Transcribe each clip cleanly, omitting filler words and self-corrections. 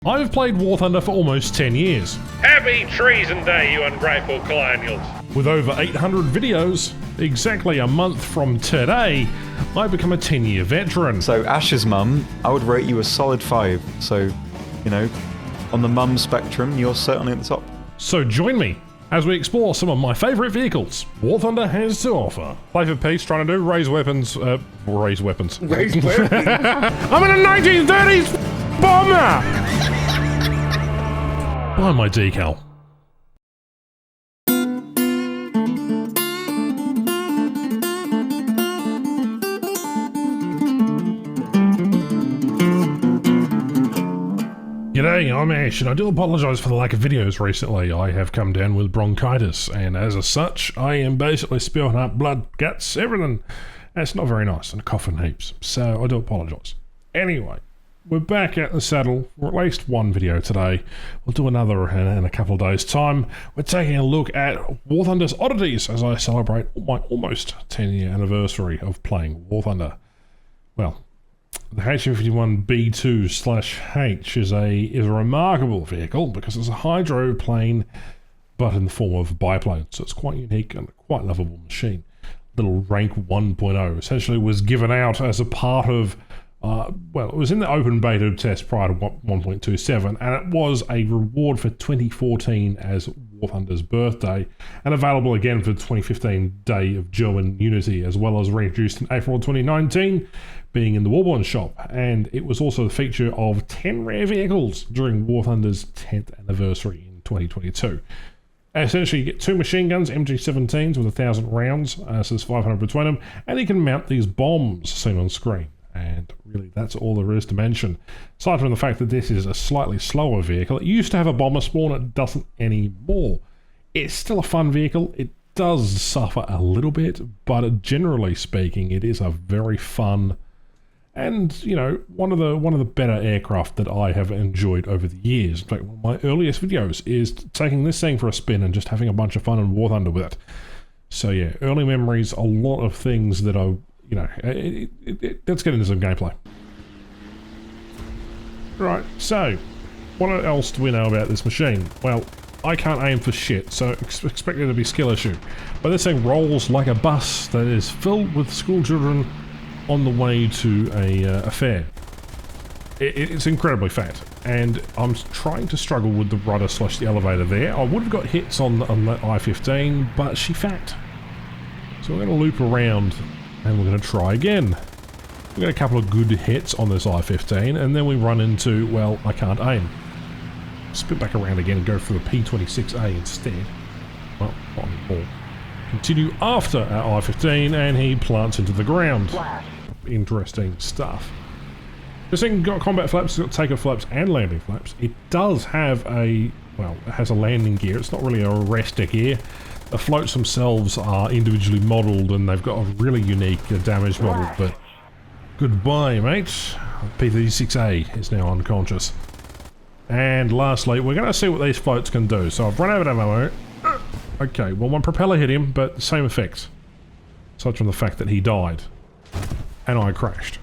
I've played WarThunder for almost 10 years. Happy Treason Day, you ungrateful colonials. With over 800 videos, exactly a month from today, I become a 10-year veteran. So Ash's mum, I would rate you a solid 5. So, you know, on the mum spectrum, you're certainly at the top. So join me as we explore some of my favourite vehicles WarThunder has to offer. Play for peace, trying to do raise weapons. Raise weapons. Raise weapons? I'm in a 1930s bomber! Buy my decal. G'day, I'm Ash, and I do apologise for the lack of videos recently. I have come down with bronchitis, and as a such, I am basically spewing up blood, guts, everything. That's not very nice, and coughing heaps, so I do apologise. Anyway, we're back at the saddle for at least one video today. We'll do another in a couple of days' time. We're taking a look at WarThunder's oddities as I celebrate my almost 10-year anniversary of playing WarThunder. Well, the HM51 B-2/H is a remarkable vehicle because it's a hydroplane, but in the form of a biplane, so it's quite unique and a quite lovable machine. Little rank 1.0 essentially was given out as a part of well, it was in the open beta test prior to 1.27, and it was a reward for 2014 as WarThunder's birthday, and available again for the 2015 Day of German Unity, as well as reintroduced in April 2019, being in the Warbone shop. And it was also the feature of 10 rare vehicles during WarThunder's 10th anniversary in 2022. Essentially, you get 2 machine guns, MG17s with 1,000 rounds, so there's 500 between them, and you can mount these bombs seen on screen. And really, that's all there is to mention. Aside from the fact that this is a slightly slower vehicle, it used to have a bomber spawn, it doesn't anymore. It's still a fun vehicle. It does suffer a little bit, but generally speaking, it is a very fun and, you know, one of the better aircraft that I have enjoyed over the years. In fact, one of my earliest videos is taking this thing for a spin and just having a bunch of fun in WarThunder with it. So yeah, early memories, a lot of things that I, you know, let's get into some gameplay. Right, so, what else do we know about this machine? Well, I can't aim for shit, so expect it to be a skill issue. But this thing rolls like a bus that is filled with school children on the way to a fair. It's incredibly fat, and I'm trying to struggle with the rudder / the elevator there. I would have got hits on that I-15, but she's fat. So we're going to loop around and we're going to try again. We get a couple of good hits on this I-15, and then we run into, well, I can't aim. Spin back around again and go for the P-26A instead. Well, not anymore. Continue after our I-15, and he plants into the ground. Interesting stuff. This thing got combat flaps, it's got takeoff flaps and landing flaps. It does have a, well, it has a landing gear. It's not really a arrestor gear. The floats themselves are individually modelled, and they've got a really unique damage model, but goodbye, mate. P-36A is now unconscious. And lastly, we're going to see what these floats can do. So I've run out of ammo. Okay, well, my propeller hit him, but the same effect. Aside from the fact that he died. And I crashed.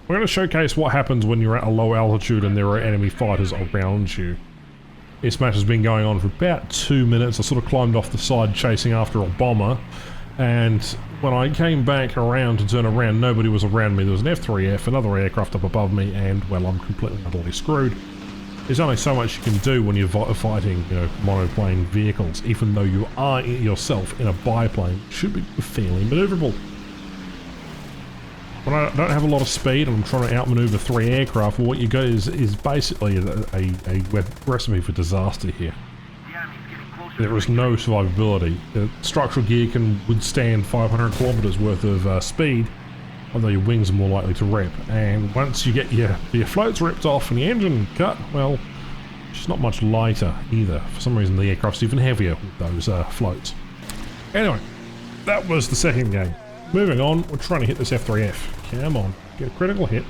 We're going to showcase what happens when you're at a low altitude and there are enemy fighters around you. This match has been going on for about 2 minutes. I sort of climbed off the side chasing after a bomber, and when I came back around to turn around, nobody was around me. There was an F3F, another aircraft up above me, and, well, I'm completely utterly screwed. There's only so much you can do when you're fighting, you know, monoplane vehicles, even though you are yourself in a biplane. It should be fairly manoeuvrable. When I don't have a lot of speed and I'm trying to outmaneuver 3 aircraft, well, what you got is basically a recipe for disaster here. There is no survivability. The structural gear can withstand 500 kilometers worth of speed, although your wings are more likely to rip. And once you get your floats ripped off and the engine cut, well, it's not much lighter either. For some reason, the aircraft's even heavier with those floats. Anyway, that was the second game. Moving on, we're trying to hit this F3F. Come on, get a critical hit.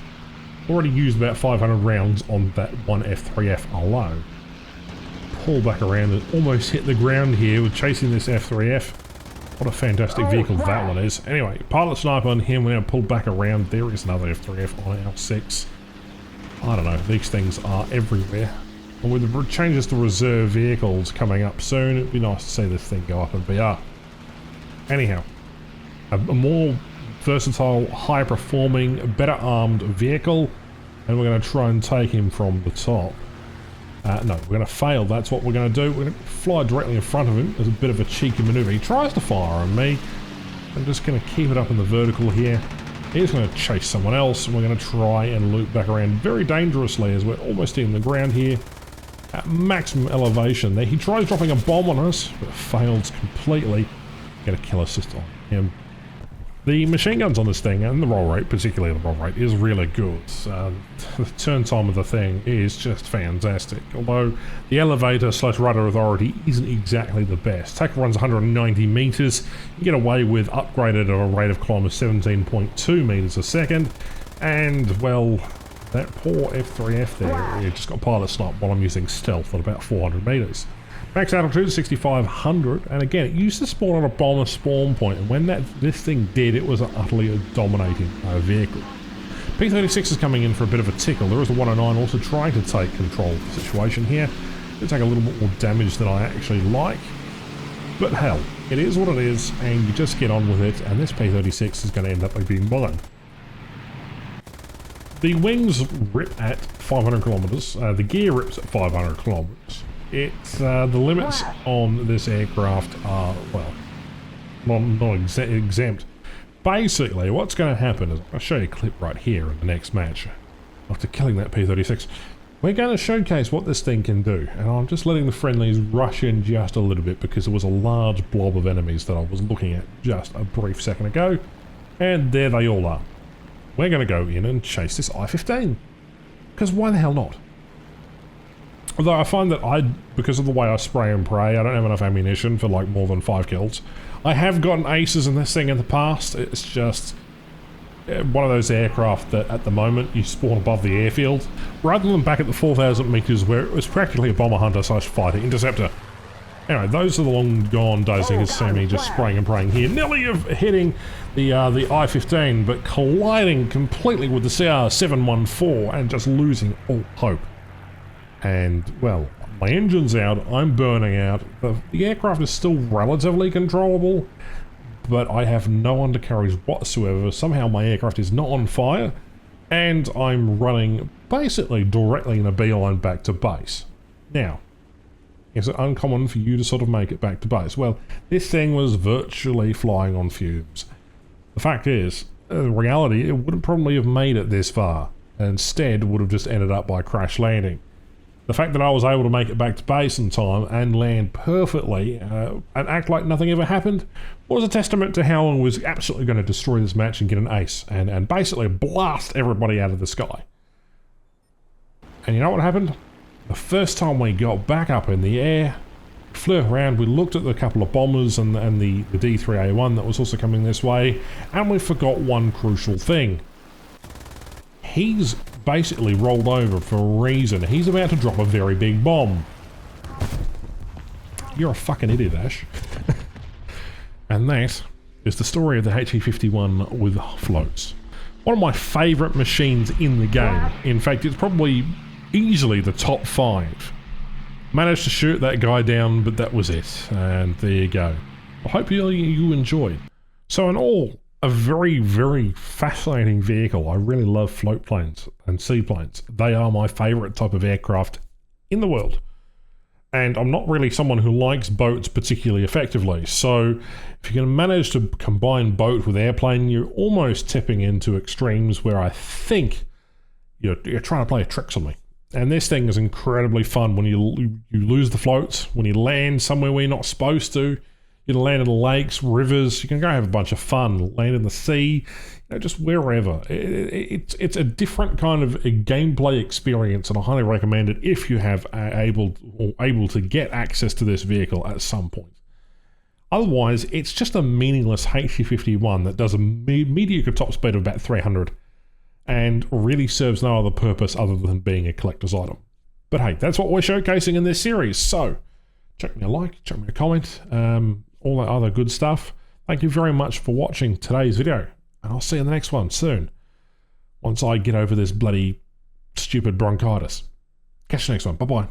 Already used about 500 rounds on that one F3F alone. Pull back around and almost hit the ground here with chasing this F3F. What a fantastic vehicle that one is. Anyway, pilot sniper on him, we're now pulled back around. There is another F3F on our 6. I don't know, these things are everywhere. And with the changes to reserve vehicles coming up soon, it'd be nice to see this thing go up in BR. Anyhow, a more versatile, high-performing, better-armed vehicle, and we're going to try and take him from the top. No, we're going to fail. That's what we're going to do. We're going to fly directly in front of him as a bit of a cheeky maneuver. He tries to fire on me. I'm just going to keep it up in the vertical here. He's going to chase someone else, and we're going to try and loop back around very dangerously as we're almost hitting the ground here at maximum elevation. There, he tries dropping a bomb on us, but fails completely. Get a kill assist on him. The machine guns on this thing, and the roll rate, particularly the roll rate, is really good. The turn time of the thing is just fantastic. Although the elevator / rudder authority isn't exactly the best. TAC runs 190 meters. You get away with upgraded at a rate of climb of 17.2 meters a second. And, well, that poor F3F there, it just got pilot sniped while I'm using stealth at about 400 meters. Max altitude is 6,500, and again, it used to spawn on a bomber spawn point, and when this thing did, it was an utterly dominating vehicle. P-36 is coming in for a bit of a tickle. There is a 109 also trying to take control of the situation here. It'll take a little bit more damage than I actually like, but hell, it is what it is, and you just get on with it, and this P-36 is going to end up being mine. The wings rip at 500 kilometers, the gear rips at 500 kilometers. It's the limits on this aircraft are, well, not exempt. Basically, what's going to happen is, I'll show you a clip right here in the next match. After killing that P-36, we're going to showcase what this thing can do, and I'm just letting the friendlies rush in just a little bit because there was a large blob of enemies that I was looking at just a brief second ago, and there they all are. We're going to go in and chase this I-15, because why the hell not? Although I find that because of the way I spray and pray, I don't have enough ammunition for like more than 5 kills. I have gotten aces in this thing in the past. It's just one of those aircraft that at the moment you spawn above the airfield, rather than back at the 4,000 meters where it was practically a bomber hunter / fighter interceptor. Anyway, those are the long gone days you can see me just spraying and praying here. Nearly hitting the I-15, but colliding completely with the CR-714 and just losing all hope. And, well, my engine's out, I'm burning out, the aircraft is still relatively controllable, but I have no undercarriage whatsoever. Somehow my aircraft is not on fire, and I'm running basically directly in a beeline back to base. Now, is it uncommon for you to sort of make it back to base? Well, this thing was virtually flying on fumes. The fact is, in reality, it wouldn't probably have made it this far, and instead would have just ended up by crash landing. The fact that I was able to make it back to base in time and land perfectly and act like nothing ever happened was a testament to how I was absolutely going to destroy this match and get an ace and basically blast everybody out of the sky. And you know what happened? The first time we got back up in the air, flew around, we looked at the couple of bombers and the D3A1 that was also coming this way, and we forgot one crucial thing. He's basically rolled over for a reason. He's about to drop a very big bomb. You're a fucking idiot, Ash. And that is the story of the HE-51 with floats. One of my favourite machines in the game. In fact, it's probably easily the top 5. Managed to shoot that guy down, but that was it. And there you go. I hope you enjoyed. So in all, a very, very fascinating vehicle. I really love float planes and seaplanes. They are my favourite type of aircraft in the world. And I'm not really someone who likes boats particularly effectively. So if you can manage to combine boat with airplane, you're almost tipping into extremes where I think you're trying to play tricks on me. And this thing is incredibly fun when you lose the floats, when you land somewhere where you're not supposed to. You can land in lakes, rivers, you can go have a bunch of fun, land in the sea, just wherever. It's a different kind of a gameplay experience, and I highly recommend it if you have able to get access to this vehicle at some point. Otherwise, it's just a meaningless HE-51 that does a mediocre top speed of about 300 and really serves no other purpose other than being a collector's item. But hey, that's what we're showcasing in this series, so chuck me a like, chuck me a comment, all that other good stuff. Thank you very much for watching today's video, and I'll see you in the next one soon. Once I get over this bloody stupid bronchitis. Catch you next one. Bye-bye.